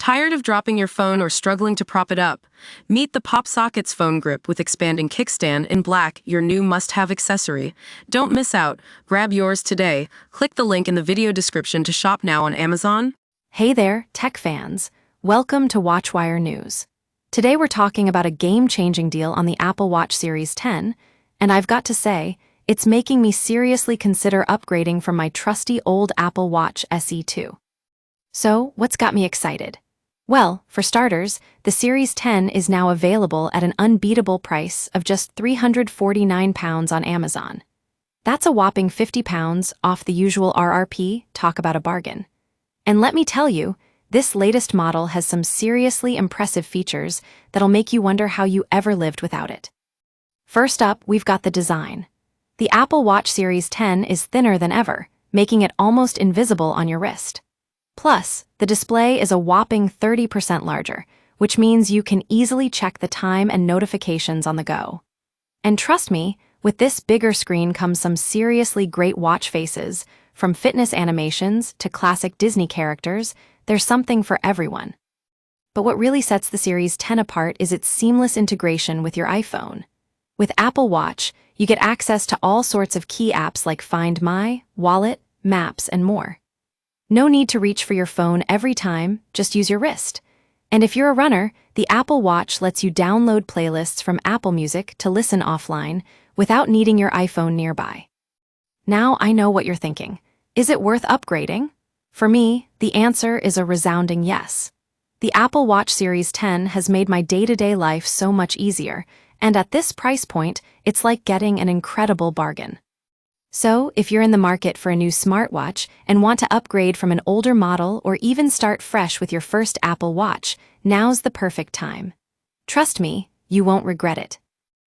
Tired of dropping your phone or struggling to prop it up? Meet the Pop Sockets phone grip with expanding kickstand in black, your new must-have accessory. Don't miss out. Grab yours today. Click the link in the video description to shop now on Amazon. Hey there, tech fans. Welcome to WatchWire News. Today we're talking about a game-changing deal on the Apple Watch Series 10, and I've got to say, it's making me seriously consider upgrading from my trusty old Apple Watch SE2. So, what's got me excited? Well, for starters, the Series 10 is now available at an unbeatable price of just £349 on Amazon. That's a whopping £50 off the usual RRP. Talk about a bargain. And let me tell you, this latest model has some seriously impressive features that'll make you wonder how you ever lived without it. First up, we've got the design. The Apple Watch Series 10 is thinner than ever, making it almost invisible on your wrist. Plus, the display is a whopping 30% larger, which means you can easily check the time and notifications on the go. And trust me, with this bigger screen comes some seriously great watch faces, from fitness animations to classic Disney characters. There's something for everyone. But what really sets the Series 10 apart is its seamless integration with your iPhone. With Apple Watch, you get access to all sorts of key apps like Find My, Wallet, Maps, and more. No need to reach for your phone every time, just use your wrist. And if you're a runner, the Apple Watch lets you download playlists from Apple Music to listen offline without needing your iPhone nearby. Now I know what you're thinking. Is it worth upgrading? For me, the answer is a resounding yes. The Apple Watch Series 10 has made my day-to-day life so much easier, and at this price point, it's like getting an incredible bargain. So, if you're in the market for a new smartwatch and want to upgrade from an older model or even start fresh with your first Apple Watch, now's the perfect time. Trust me, you won't regret it.